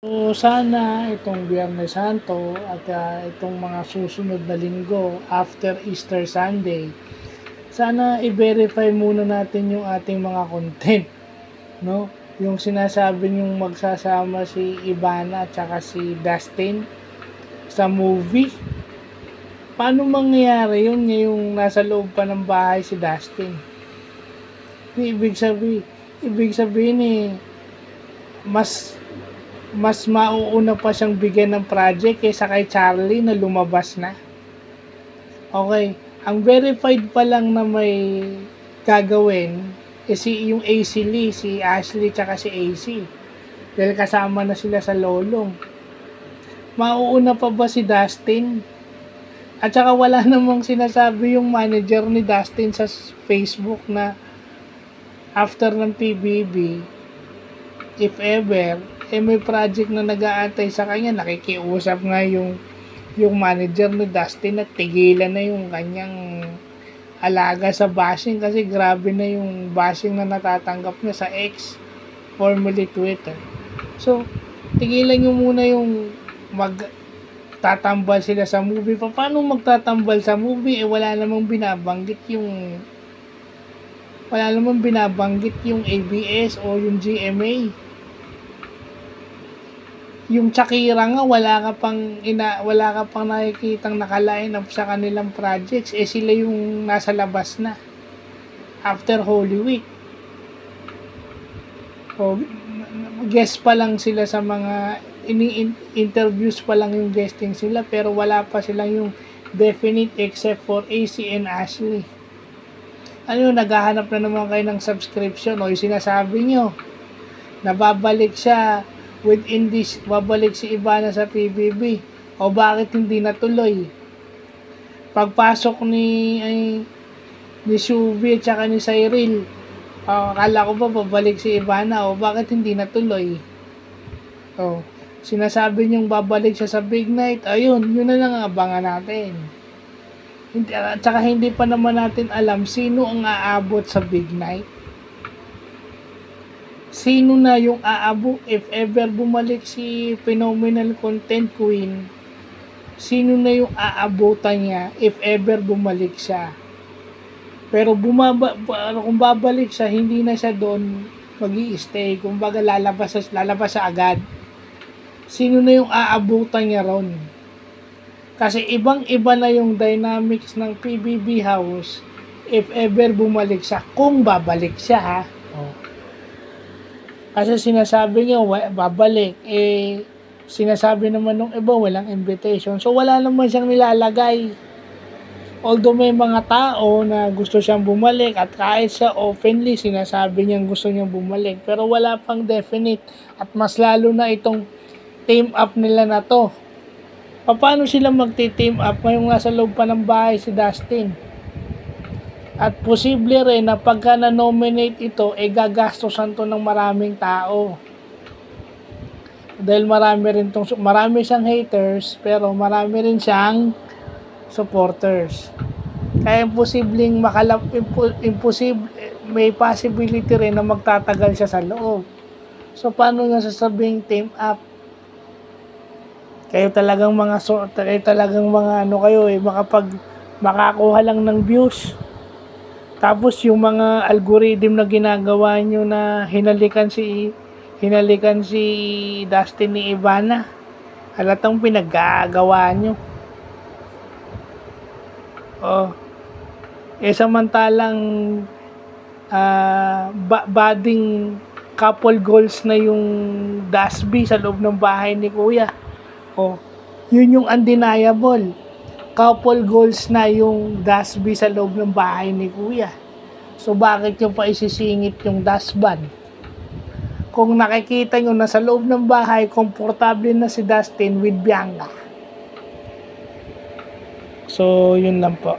So, sana itong Biyernes Santo at itong mga susunod na linggo after Easter Sunday, sana i-verify muna natin yung ating mga content, no? Yung sinasabi yung magsasama si Ivana at saka si Dustin sa movie. Paano mangyayari yun ngayong nasa loob pa ng bahay si Dustin? Ibig sabihin mas mauuna pa siyang bigyan ng project kaysa kay Charlie na lumabas na. Okay, ang verified pa lang na may gagawin yung AC Lee, si Ashley tsaka si AC. Dahil kasama na sila sa lolong. Mauuna pa ba si Dustin? At saka wala namang sinasabi yung manager ni Dustin sa Facebook na after ng PBB, if ever, may project na nag-aantay sa kanya, nakikiusap nga yung manager ni Dustin at tigilan na yung kanyang alaga sa bashing kasi grabe na yung bashing na natatanggap niya sa X, formerly Twitter. So, tigilan nyo muna yung magtatambal sila sa movie. Paano magtatambal sa movie? Wala namang binabanggit yung ABS o yung GMA. Yung Shakira nga wala ka pang nakikitang naka-line up sa kanilang projects, sila yung nasa labas na after Holy Week. O guest pa lang sila sa mga interviews pa lang yung guesting sila, pero wala pa silang yung definite except for AC and Ashley. Naghahanap na naman kayo ng subscription o yung sinasabi nyo na babalik si Ivana sa PBB o bakit hindi natuloy? Pagpasok ni Shubi at saka ni Cyril, akala ko ba babalik si Ivana o bakit hindi natuloy? Sinasabi niyong babalik siya sa Big Night, ayun, yun na lang ang abangan natin. At saka hindi pa naman natin alam sino ang aabot sa Big Night. Sino na yung aabot if ever bumalik si Phenomenal Content Queen? Sino na yung aabutan niya if ever bumalik siya? Pero kung babalik siya, hindi na siya doon magi-stay. Kumbaga lalabas siya agad. Sino na yung aabutan niya ron? Kasi ibang-iba na yung dynamics ng PBB House if ever bumalik siya. Kung babalik siya, ha? Kasi sinasabi niya, babalik. Sinasabi naman nung iba, walang invitation. So, wala naman siyang nilalagay. Although may mga tao na gusto siyang bumalik at kahit siya openly, sinasabi niyang gusto niyang bumalik. Pero wala pang definite. At mas lalo na itong team up nila na to. Paano sila magti-team up ngayong nasa loob pa ng bahay si Dustin? At posible rin na pagka na-nominate ito, gagastosan to ng maraming tao. Dahil marami siyang haters, pero marami rin siyang supporters. Kaya may possibility rin na magtatagal siya sa loob. So, paano nga sasabing team up? Kayo talagang mga makakuha lang ng views. Tapos yung mga algorithm na ginagawa nyo na hinalikan si Dustin ni Ivana, halatang pinaggagawa nyo. Samantalang budding couple goals na yung Dasby sa loob ng bahay ni Kuya. Yun yung undeniable. Couple goals na yung Dasby sa loob ng bahay ni Kuya. So, bakit yung pa isisingit yung dustban? Kung nakikita nyo na sa loob ng bahay, komportable na si Dustin with Bianca. So, yun lang po.